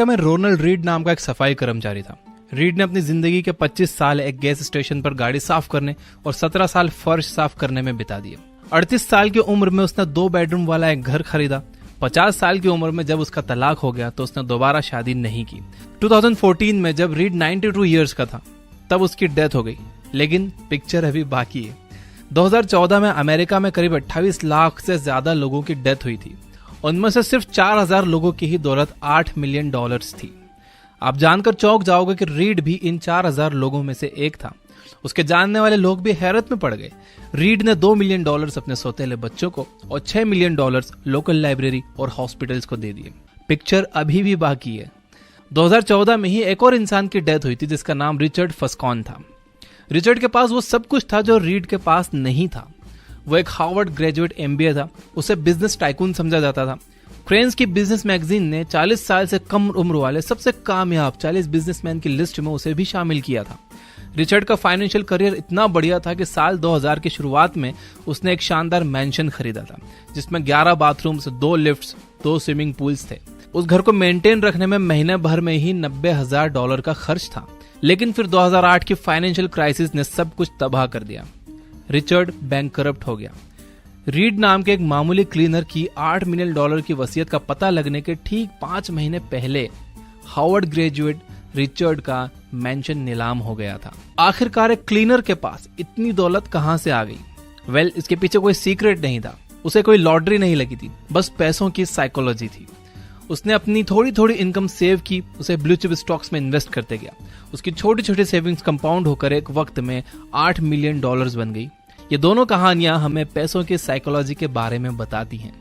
में Ronald read नाम का एक सफाई कर्मचारी था। रीड ने अपनी जिंदगी के 25 साल एक गैस स्टेशन पर गाड़ी साफ करने और 17 साल फर्श साफ करने में बिता दिए। 38 साल की उम्र में उसने 2 बेडरूम वाला एक घर खरीदा। 50 साल की उम्र में जब उसका तलाक हो गया तो उसने दोबारा शादी नहीं की। 2014 में जब रीड 92 ईयर्स का था तब उसकी डेथ हो गई, लेकिन पिक्चर अभी बाकी है। 2014 में अमेरिका में करीब 28 लाख से ज्यादा लोगों की डेथ हुई थी। उनमें से सिर्फ 4000 लोगों की ही दौलत $8 मिलियन थी। आप जानकर चौंक जाओगे कि रीड भी इन 4000 लोगों में से एक था। उसके जानने वाले लोग भी हैरत में पड़ गए। रीड ने $2 मिलियन अपने सौतेले बच्चों को और $6 मिलियन लोकल लाइब्रेरी और हॉस्पिटल्स को दे दिए। पिक्चर अभी भी बाकी है। 2014 में ही एक और इंसान की डेथ हुई थी जिसका नाम रिचर्ड फस्कॉन था। रिचर्ड के पास वो सब कुछ था जो रीड के पास नहीं था। वो एक हार्वर्ड ग्रेजुएट MBA था। उसे बिजनेस टाइकून समझा जाता था। क्रेन्स की बिजनेस मैगजीन ने 40 साल से कम उम्र वाले सबसे कामयाब 40 बिजनेसमैन की लिस्ट में उसे भी शामिल किया था। रिचर्ड का फाइनेंशियल करियर इतना बढ़िया था कि साल 2000 की शुरुआत में उसने एक शानदार मैंशन खरीदा था जिसमें 11 बाथरूम्स, 2 लिफ्ट्स, 2 स्विमिंग पूल्स थे। उस घर को मेंटेन रखने में महीने भर में ही $90,000 का खर्च था। लेकिन फिर 2008 की फाइनेंशियल क्राइसिस ने सब कुछ तबाह कर दिया। रिचर्ड बैंकरप्ट हो गया। रीड नाम के एक मामूली क्लीनर की $8 मिलियन की वसीयत का पता लगने के ठीक 5 महीने पहले हार्वर्ड ग्रेजुएट रिचर्ड का मैंशन नीलाम हो गया था। आखिरकार एक क्लीनर के पास इतनी दौलत कहां से आ गई? वेल, इसके पीछे कोई सीक्रेट नहीं था। उसे कोई लॉटरी नहीं लगी थी, बस पैसों की साइकोलॉजी थी। उसने अपनी थोड़ी थोड़ी इनकम सेव की, उसे ब्लू चिप स्टॉक्स में इन्वेस्ट करते गया। उसकी छोटी छोटी सेविंग्स कंपाउंड होकर एक वक्त में $8 मिलियन बन गई। ये दोनों कहानियां हमें पैसों की साइकोलॉजी के बारे में बताती हैं।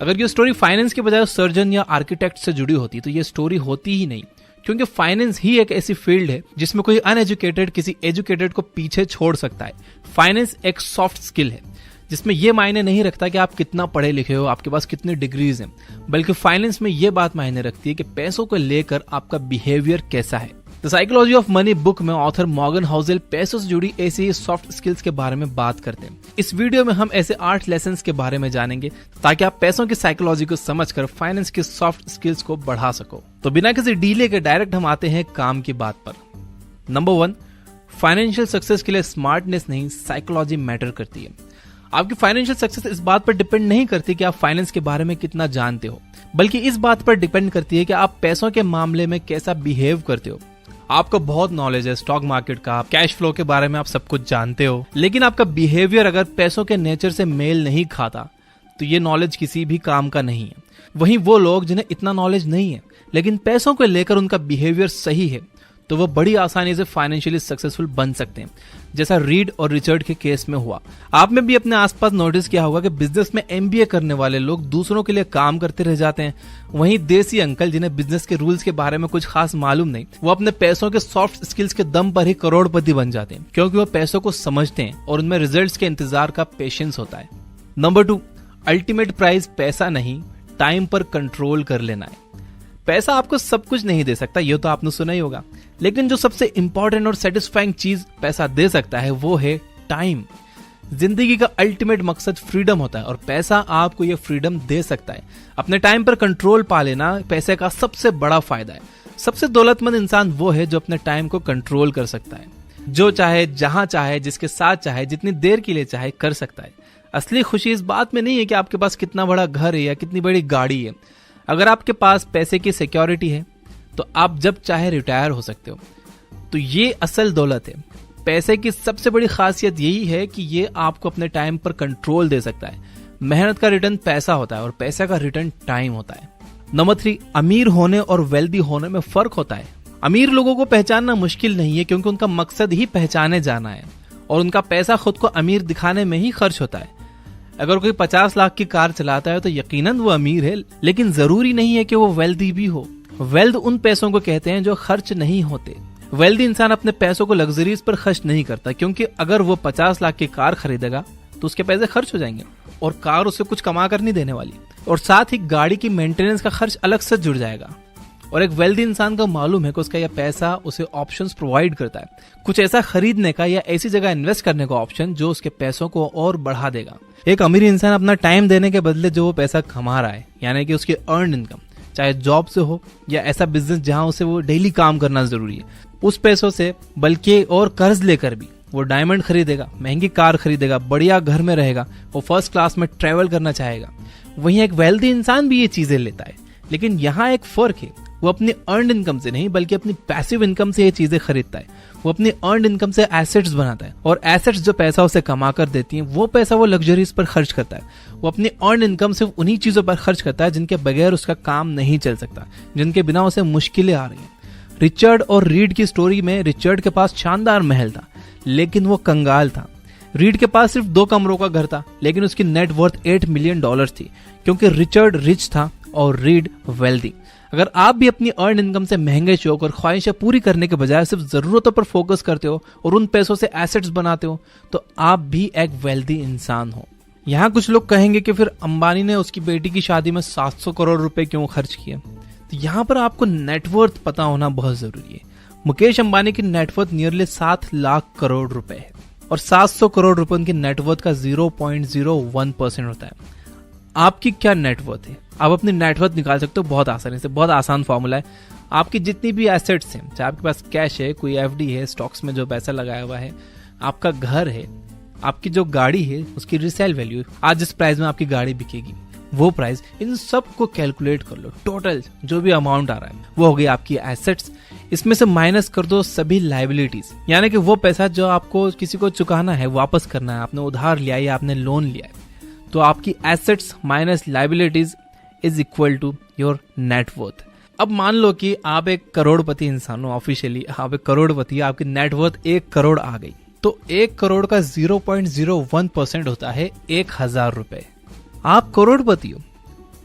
अगर ये स्टोरी फाइनेंस के बजाय सर्जन या आर्किटेक्ट से जुड़ी होती तो ये स्टोरी होती ही नहीं, क्योंकि फाइनेंस ही एक ऐसी फील्ड है जिसमें कोई अनएजुकेटेड किसी एजुकेटेड को पीछे छोड़ सकता है। फाइनेंस एक सॉफ्ट स्किल है जिसमें यह मायने नहीं रखता कि आप कितना पढ़े लिखे हो, आपके पास कितनी डिग्रीज हैं, बल्कि फाइनेंस में यह बात मायने रखती है कि पैसों को लेकर आपका बिहेवियर कैसा है। The psychology of money book में ऑथर मॉर्गन हाउसेल पैसों से जुड़ी ऐसी ही सॉफ्ट स्किल्स के बारे में बात करते हैं। इस वीडियो में हम ऐसे 8 लेसन्स के बारे में जानेंगे ताकि आप पैसों की साइकोलॉजी को समझकर फाइनेंस की सॉफ्ट स्किल्स को बढ़ा सको। तो बिना किसी डीले के डायरेक्ट हम आते हैं काम की बात पर। नंबर 1, फाइनेंशियल सक्सेस के लिए स्मार्टनेस नहीं, साइकोलॉजी मैटर करती है। आपकी फाइनेंशियल सक्सेस इस बात पर डिपेंड नहीं करती कि आप फाइनेंस के बारे में कितना जानते हो, बल्कि इस बात पर डिपेंड करती है कि आप पैसों के मामले में कैसा बिहेव करते हो। आपको बहुत नॉलेज है स्टॉक मार्केट का, कैश फ्लो के बारे में आप सब कुछ जानते हो, लेकिन आपका बिहेवियर अगर पैसों के नेचर से मेल नहीं खाता तो ये नॉलेज किसी भी काम का नहीं है। वहीं वो लोग जिन्हें इतना नॉलेज नहीं है लेकिन पैसों को लेकर उनका बिहेवियर सही है तो वो बड़ी आसानी से फाइनेंशियली सक्सेसफुल बन सकते हैं, जैसा रीड और रिचर्ड के केस में हुआ। आपने भी अपने आसपास नोटिस किया होगा कि बिजनेस में MBA करने वाले लोग दूसरों के लिए काम करते रह जाते हैं। वहीं देसी अंकल जिन्हें बिजनेस के रूल्स के बारे में कुछ खास मालूम नहीं, वो अपने पैसों के सॉफ्ट स्किल्स के दम पर ही करोड़पति बन जाते हैं, क्योंकि वो पैसों को समझते हैं और उनमें रिजल्ट्स के इंतजार का पेशेंस होता है। नंबर 2, अल्टीमेट प्राइज पैसा नहीं, टाइम पर कंट्रोल कर लेना है। पैसा आपको सब कुछ नहीं दे सकता, ये तो आपने सुना ही होगा, लेकिन जो सबसे इंपॉर्टेंट और सेटिस्फाइंग चीज पैसा दे सकता है वो है टाइम। जिंदगी का अल्टीमेट मकसद फ्रीडम होता है और पैसा आपको ये फ्रीडम दे सकता है। अपने टाइम पर कंट्रोल पा लेना पैसे का सबसे बड़ा फायदा है। सबसे दौलतमंद इंसान वो है जो अपने टाइम को कंट्रोल कर सकता है। जो चाहे, जहां चाहे, जिसके साथ चाहे, जितनी देर के लिए चाहे कर सकता है। असली खुशी इस बात में नहीं है कि आपके पास कितना बड़ा घर है या कितनी बड़ी गाड़ी है। अगर आपके पास पैसे की सिक्योरिटी है तो आप जब चाहे रिटायर हो सकते हो, तो ये असल दौलत है। पैसे की सबसे बड़ी खासियत यही है कि ये आपको अपने टाइम पर कंट्रोल दे सकता है। मेहनत का रिटर्न पैसा होता है और पैसा का रिटर्न टाइम होता है। नंबर 3, अमीर होने और वेल्दी होने में फर्क होता है। अमीर लोगों को पहचानना मुश्किल नहीं है क्योंकि उनका मकसद ही पहचाने जाना है और उनका पैसा खुद को अमीर दिखाने में ही खर्च होता है। अगर कोई 50 लाख की कार चलाता है तो यकीनन वो अमीर है, लेकिन जरूरी नहीं है कि वो वेल्दी भी हो। वेल्थ उन पैसों को कहते हैं जो खर्च नहीं होते। वेल्दी इंसान अपने पैसों को लग्जरीज पर खर्च नहीं करता, क्योंकि अगर वो 50 लाख की कार खरीदेगा तो उसके पैसे खर्च हो जाएंगे और कार उसे कुछ कमा कर नहीं देने वाली, और साथ ही गाड़ी की मेंटेनेंस का खर्च अलग से जुड़ जाएगा। और एक वेल्दी इंसान को मालूम है कि उसका यह पैसा उसे ऑप्शंस प्रोवाइड करता है, कुछ ऐसा खरीदने का या ऐसी जगह इन्वेस्ट करने का ऑप्शन जो उसके पैसों को और बढ़ा देगा। एक अमीर इंसान अपना टाइम देने के बदले जो वो पैसा कमा रहा है, यानी कि उसकी अर्न इनकम, चाहे जॉब से हो या ऐसा बिजनेस जहां उसे वो डेली काम करना जरूरी है। उस पैसों से बल्कि और कर्ज लेकर भी वो डायमंड खरीदेगा, महंगी कार खरीदेगा, बढ़िया घर में रहेगा, वो फर्स्ट क्लास में ट्रेवल करना चाहेगा। वहीं एक वेल्दी इंसान भी ये चीजें लेता है, लेकिन यहाँ एक फर्क है, वो अपनी अर्नड इनकम से नहीं बल्कि अपनी पैसिव इनकम से ये चीजें खरीदता है। वो अपनी अर्नड इनकम से एसेट्स बनाता है और एसेट्स जो पैसा उसे कमा कर देती हैं वो पैसा वो लग्जरीज पर खर्च करता है। वो अपनी अर्नड इनकम सिर्फ उन्हीं चीजों पर खर्च करता है जिनके बगैर उसका काम नहीं चल सकता, जिनके बिना उसे मुश्किलें आ रही हैं। रिचर्ड और रीड की स्टोरी में रिचर्ड के पास शानदार महल था लेकिन वो कंगाल था। रीड के पास सिर्फ 2 कमरों का घर था लेकिन उसकी नेट वर्थ $8 मिलियन थी, क्योंकि रिचर्ड रिच था और रीड वेल्दी। अगर आप भी अपनी अर्न इनकम से महंगे शौक और ख्वाहिशें पूरी करने के बजाय सिर्फ जरूरतों पर फोकस करते हो और उन पैसों से एसेट्स बनाते हो तो आप भी एक वेल्दी इंसान हो। यहाँ कुछ लोग कहेंगे कि फिर अंबानी ने उसकी बेटी की शादी में 700 करोड़ रुपए क्यों खर्च किए? तो यहाँ पर आपको नेटवर्थ पता होना बहुत जरूरी है। मुकेश अंबानी की नेटवर्थ नियरली 7 लाख करोड़ रुपए है और 700 करोड़ रुपए उनकी नेटवर्थ का 0.01% होता है। आपकी क्या नेटवर्थ है? आप अपनी नेटवर्थ निकाल सकते हो बहुत आसानी से, बहुत आसान फॉर्मूला है। आपकी जितनी भी एसेट्स हैं, चाहे आपके पास कैश है, कोई एफडी है, स्टॉक्स में जो पैसा लगाया हुआ है, आपका घर है, आपकी जो गाड़ी है उसकी रिसेल वैल्यू, आज जिस प्राइस में आपकी गाड़ी बिकेगी वो प्राइस, इन सब को कैलकुलेट कर लो। टोटल जो भी अमाउंट आ रहा है वो हो गई आपकी एसेट्स। इसमें से माइनस कर दो सभी लाइबिलिटीज, यानी कि वो पैसा जो आपको किसी को चुकाना है, वापस करना है, आपने उधार लिया है या आपने लोन लिया है, तो आपकी assets minus liabilities is equal to your net worth. अब मान लो कि आप एक करोड़पति इंसान हो, ऑफिशियली आप एक करोड़पति, आपकी नेटवर्थ 1 करोड़ आ गई, तो 1 करोड़ का 0.01% होता है 1000 रुपए। आप करोड़पति हो,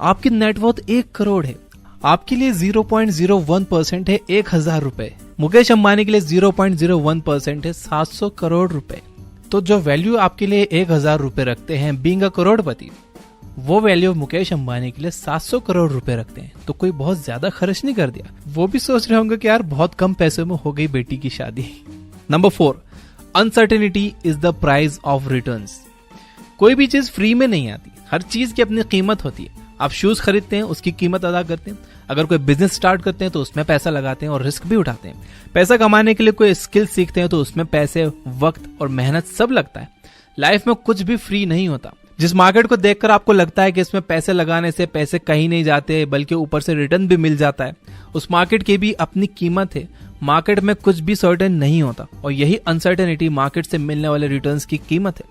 आपकी नेटवर्थ 1 करोड़ है, आपके लिए 0.01% है 1000 रुपए। मुकेश अंबानी के लिए 0.01% है 700 करोड़ रुपए। तो जो वैल्यू आपके लिए 1000 रुपए रखते हैं बीइंग अ करोड़पति, वो वैल्यू मुकेश अंबानी के लिए 700 करोड़ रुपए रखते हैं। तो कोई बहुत ज्यादा खर्च नहीं कर दिया। वो भी सोच रहे होंगे कि यार बहुत कम पैसे में हो गई बेटी की शादी। Number 4, uncertainty is the price of returns. कोई भी चीज फ्री में नहीं आती, हर चीज की अपनी कीमत होती है। आप शूज खरीदते हैं, उसकी कीमत अदा करते हैं। अगर कोई बिजनेस स्टार्ट करते हैं तो उसमें पैसा लगाते हैं और रिस्क भी उठाते हैं। पैसा कमाने के लिए कोई स्किल सीखते हैं तो उसमें पैसे, वक्त और मेहनत सब लगता है। लाइफ में कुछ भी फ्री नहीं होता। जिस मार्केट को देखकर आपको लगता है कि इसमें पैसे लगाने से पैसे कहीं नहीं जाते बल्कि ऊपर से रिटर्न भी मिल जाता है, उस मार्केट की भी अपनी कीमत है। मार्केट में कुछ भी सर्टेन नहीं होता और यही अनसर्टेनिटी मार्केट से मिलने वाले रिटर्न्स की कीमत है।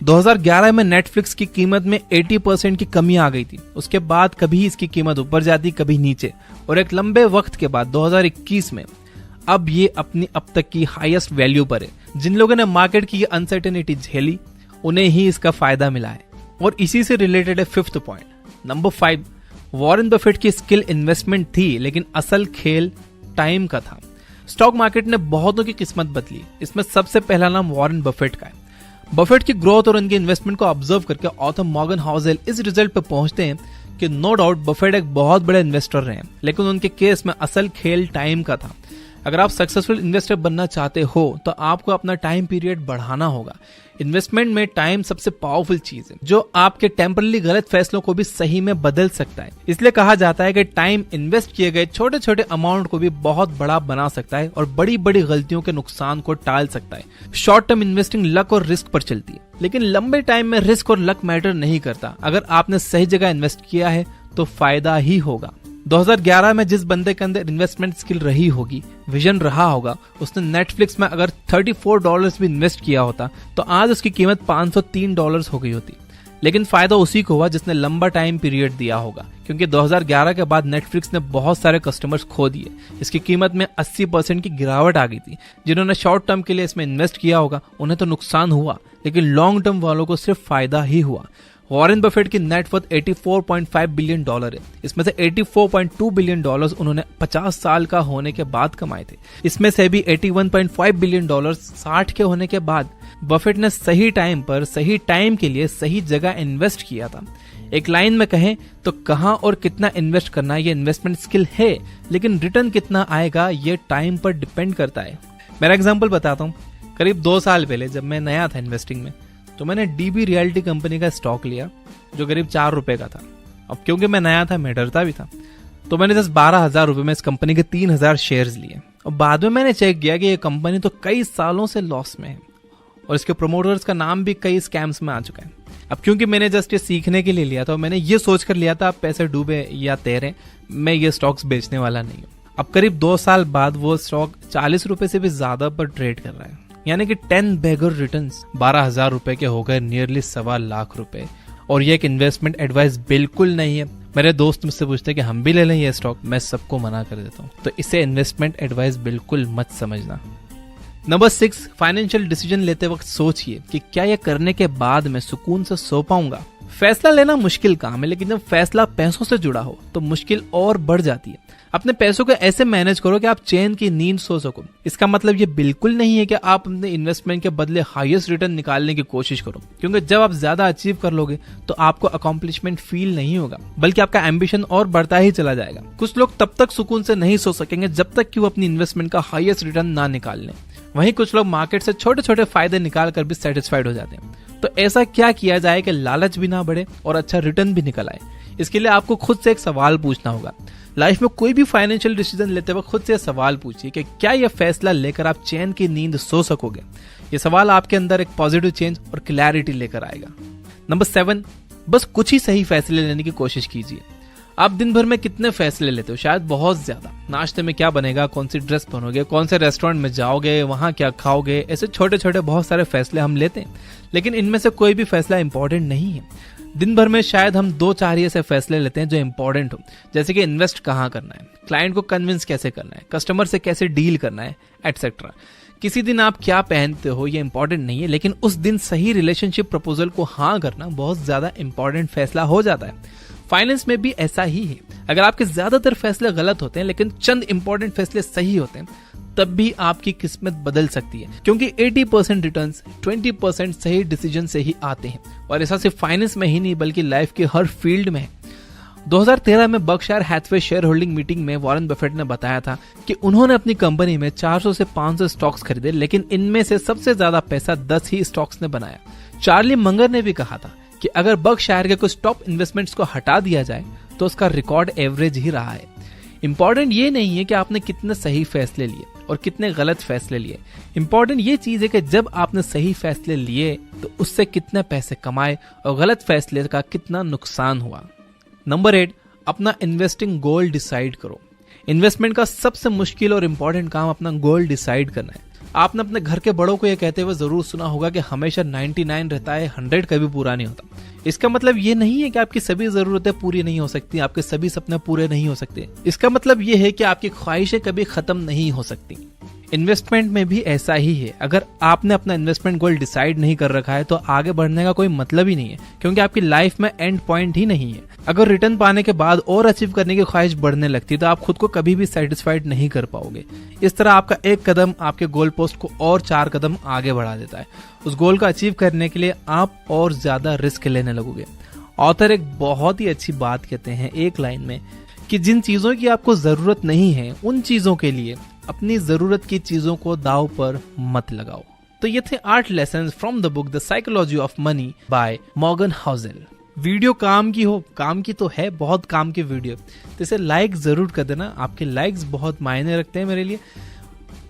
2011 में नेटफ्लिक्स की कीमत में 80% की कमी आ गई थी। उसके बाद कभी इसकी कीमत ऊपर जाती, कभी नीचे, और एक लंबे वक्त के बाद 2021 में अब ये अपनी अब तक की हाईएस्ट वैल्यू पर है। जिन लोगों ने मार्केट की ये अनसर्टेनिटी झेली उन्हें ही इसका फायदा मिला है। और इसी से रिलेटेड है 5th point. Number 5, Warren Buffett की स्किल इन्वेस्टमेंट थी लेकिन असल खेल टाइम का था। स्टॉक मार्केट ने बहुतों की किस्मत बदली। इसमें सबसे पहला नाम वॉरेन बफेट का है। बफेट की ग्रोथ और उनकी इन्वेस्टमेंट को ऑब्जर्व करके ऑथर मॉर्गन हाउसेल इस रिजल्ट पे पहुंचते हैं कि नो डाउट बफेट एक बहुत बड़े इन्वेस्टर रहे हैं, लेकिन उनके केस में असल खेल टाइम का था। अगर आप सक्सेसफुल इन्वेस्टर बनना चाहते हो तो आपको अपना टाइम पीरियड बढ़ाना होगा। इन्वेस्टमेंट में टाइम सबसे पावरफुल चीज है जो आपके टेम्परली गलत फैसलों को भी सही में बदल सकता है। इसलिए कहा जाता है कि टाइम इन्वेस्ट किए गए छोटे छोटे अमाउंट को भी बहुत बड़ा बना सकता है और बड़ी बड़ी गलतियों के नुकसान को टाल सकता है। शॉर्ट टर्म इन्वेस्टिंग लक और रिस्क पर चलती है, लेकिन लंबे टाइम में रिस्क और लक मैटर नहीं करता। अगर आपने सही जगह इन्वेस्ट किया है तो फायदा ही होगा। 2011 में जिस बंदे के अंदर इन्वेस्टमेंट स्किल रही होगी, विजन रहा होगा, उसने नेटफ्लिक्स में अगर $34 भी इन्वेस्ट किया होता तो आज उसकी कीमत $503 हो गई होती। लेकिन फायदा उसी को हुआ जिसने लंबा टाइम पीरियड दिया होगा, क्योंकि 2011 के बाद नेटफ्लिक्स ने बहुत सारे कस्टमर्स खो दिए। इसकी कीमत में 80% की गिरावट आ गई थी। जिन्होंने शॉर्ट टर्म के लिए इसमें इन्वेस्ट किया होगा उन्हें तो नुकसान हुआ, लेकिन लॉन्ग टर्म वालों को सिर्फ फायदा ही हुआ। वॉरेन बफेट की नेटवर्थ $84.5 बिलियन है। इसमें से $84.2 बिलियन उन्होंने 50 साल का होने के बाद कमाए थे। इसमें से भी $81.5 बिलियन 60 के होने के बाद बफेट ने सही टाइम पर सही टाइम के लिए सही जगह इन्वेस्ट किया था। एक लाइन में कहें तो कहां और कितना इन्वेस्ट करना ये इन्वेस्टमेंट स्किल है, लेकिन रिटर्न कितना आएगा ये टाइम पर डिपेंड करता है। मेरा एग्जांपल बताता हूँ। करीब 2 साल पहले जब मैं नया था इन्वेस्टिंग में, तो मैंने डीबी रियल्टी कंपनी का स्टॉक लिया जो करीब $4 का था। अब क्योंकि मैं नया था, मैं डरता भी था, तो मैंने 10-12 हजार रुपए में इस कंपनी के 3,000 शेयर्स लिए और बाद में मैंने चेक किया कि ये कंपनी तो कई सालों से लॉस में है और इसके प्रोमोटर्स का नाम भी कई स्कैम्स में आ चुका है। अब क्योंकि मैंने जस्ट ये सीखने के लिए लिया था, मैंने ये सोच कर लिया था अब पैसे डूबे या तैरे, मैं ये स्टॉक्स बेचने वाला नहीं हूँ। अब करीब 2 साल बाद वो स्टॉक 40 रुपए से भी ज्यादा पर ट्रेड कर रहा है, यानी कि 10 बैगर रिटर्न्स 12,000 रुपए के हो गए नियरली 1.25 लाख रुपए। और ये एक इन्वेस्टमेंट एडवाइस बिल्कुल नहीं है। मेरे दोस्त मुझसे पूछते हैं कि हम भी ले लें ये स्टॉक, मैं सबको मना कर देता हूँ। तो इसे इन्वेस्टमेंट एडवाइस बिल्कुल मत समझना। नंबर 6, फाइनेंशियल डिसीजन लेते वक्त सोचिए कि क्या यह करने के बाद मैं सुकून से सो पाऊंगा। फैसला लेना मुश्किल काम है, लेकिन जब फैसला पैसों से जुड़ा हो तो मुश्किल और बढ़ जाती है। अपने पैसों को ऐसे मैनेज करो कि आप चैन की नींद सो सको। इसका मतलब ये बिल्कुल नहीं है कि आप अपने इन्वेस्टमेंट के बदले हाईएस्ट रिटर्न निकालने की कोशिश करो, क्योंकि जब आप ज्यादा अचीव कर लोगे तो आपको अकॉम्प्लिशमेंट फील नहीं होगा, बल्कि आपका एम्बिशन और बढ़ता ही चला जाएगा। कुछ लोग तब तक सुकून से नहीं सो सकेंगे जब तक कि वो अपनी इन्वेस्टमेंट का हाईएस्ट रिटर्न ना निकाल लें। वहीं कुछ लोग मार्केट से छोटे छोटे फायदे निकाल कर भी सेटिस्फाइड हो जाते हैं। तो ऐसा क्या किया जाए कि लालच भी ना बढ़े और अच्छा रिटर्न भी निकल आए? इसके लिए आपको खुद से एक सवाल पूछना होगा। लाइफ में कोई भी फाइनेंशियल डिसीजन लेते वक्त खुद से सवाल पूछिए कि क्या यह फैसला लेकर आप चैन की नींद सो सकोगे। यह सवाल आपके अंदर एक पॉजिटिव चेंज और क्लैरिटी लेकर आएगा। नंबर 7, बस कुछ ही सही फैसले लेने की कोशिश कीजिए। आप दिन भर में कितने फैसले लेते हो? शायद बहुत ज्यादा। नाश्ते में क्या बनेगा, कौन सी ड्रेस पहनोगे, कौन से रेस्टोरेंट में जाओगे, वहां क्या खाओगे, ऐसे छोटे छोटे बहुत सारे फैसले हम लेते हैं, लेकिन इनमें से कोई भी फैसला इंपॉर्टेंट नहीं है। दिन भर में शायद हम 2-4 ऐसे फैसले लेते हैं जो इंपॉर्टेंट हो, जैसे कि इन्वेस्ट कहाँ करना है, क्लाइंट को कन्विंस कैसे करना है, कस्टमर से कैसे डील करना है, एटसेट्रा। किसी दिन आप क्या पहनते हो ये इंपॉर्टेंट नहीं है, लेकिन उस दिन सही रिलेशनशिप प्रपोजल को हाँ करना बहुत ज्यादा इंपॉर्टेंट फैसला हो जाता है। फाइनेंस में भी ऐसा ही है। अगर आपके ज्यादातर फैसले गलत होते हैं लेकिन चंद इंपॉर्टेंट फैसले सही होते हैं, तब भी आपकी किस्मत बदल सकती है, क्योंकि 80% रिटर्न्स 20% सही डिसीजन से ही आते हैं। और ऐसा सिर्फ फाइनेंस में ही नहीं बल्कि लाइफ के हर फील्ड में है। 2013 में Berkshire Hathaway share holding meeting में वॉरेन बफेट ने बताया था कि उन्होंने अपनी कंपनी में 400 से 500 स्टॉक्स खरीदे, लेकिन इनमें से सबसे ज्यादा पैसा 10 ही स्टॉक्स ने बनाया। चार्ली मंगर ने भी कहा था कि अगर बर्कशायर के कुछ टॉप इन्वेस्टमेंट्स को हटा दिया जाए तो उसका रिकॉर्ड एवरेज ही रहा है। इंपॉर्टेंट ये नहीं है कि आपने कितने सही फैसले लिए और कितने गलत फैसले लिए। इंपॉर्टेंट ये चीज है कि जब आपने सही फैसले लिए तो उससे कितने पैसे कमाए और गलत फैसले का कितना नुकसान हुआ। नंबर 8, अपना इन्वेस्टिंग गोल डिसाइड करो। इन्वेस्टमेंट का सबसे मुश्किल और इंपॉर्टेंट काम अपना गोल डिसाइड करना है। आपने अपने घर के बड़ों को यह कहते हुए जरूर सुना होगा कि हमेशा 99 रहता है, 100 कभी पूरा नहीं होता। इसका मतलब ये नहीं है कि आपकी सभी जरूरतें पूरी नहीं हो सकती, आपके सभी सपने पूरे नहीं हो सकते। इसका मतलब ये है कि आपकी ख्वाहिशें कभी खत्म नहीं हो सकती। इन्वेस्टमेंट में भी ऐसा ही है। अगर आपने अपना इन्वेस्टमेंट गोल डिसाइड नहीं कर रखा है तो आगे बढ़ने का कोई मतलब ही नहीं है, क्योंकि आपकी लाइफ में एंड पॉइंट ही नहीं है। अगर रिटर्न पाने के बाद और अचीव करने की ख्वाहिश बढ़ने लगती तो आप खुद को कभी भी सेटिस्फाइड नहीं कर पाओगे। इस तरह आपका एक कदम आपके गोल पोस्ट को और 4 कदम आगे बढ़ा देता है। उस गोल को अचीव करने के लिए आप और ज्यादा रिस्क लेने लगोगे। ऑथर एक बहुत ही अच्छी बात कहते हैं एक लाइन में कि जिन चीजों की आपको जरूरत नहीं है उन चीजों के लिए अपनी जरूरत की चीजों को दांव पर मत लगाओ। तो ये थे 8 lessons from the book the psychology of money by Morgan Housel. Video काम की हो, काम की तो है, बहुत काम की वीडियो, तो इसे लाइक जरूर कर देना। आपके लाइक्स बहुत मायने रखते हैं मेरे लिए।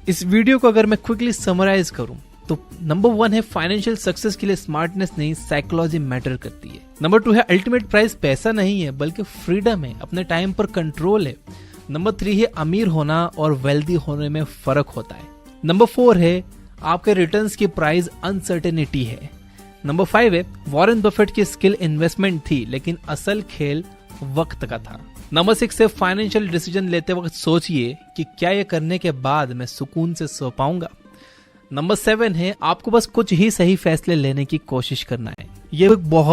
इस वीडियो को अगर मैं क्विकली समराइज करूं तो नंबर 1 है फाइनेंशियल सक्सेस के लिए स्मार्टनेस नहीं साइकोलॉजी मैटर करती है। नंबर 2 है अल्टीमेट प्राइस पैसा नहीं है बल्कि फ्रीडम है, अपने टाइम पर कंट्रोल है। नंबर 3 है अमीर होना और वेल्दी होने में फर्क होता है। नंबर 4 है आपके रिटर्न्स की प्राइस अनसर्टेनिटी है। नंबर 5 है वॉरेन बफेट की स्किल इन्वेस्टमेंट थी लेकिन असल खेल वक्त का था। नंबर 6 है फाइनेंशियल डिसीजन लेते वक्त सोचिए कि क्या ये करने के बाद मैं सुकून से सो पाऊंगा। नंबर 7 है आपको बस कुछ ही सही फैसले लेने की कोशिश करना है। ये एक बहुत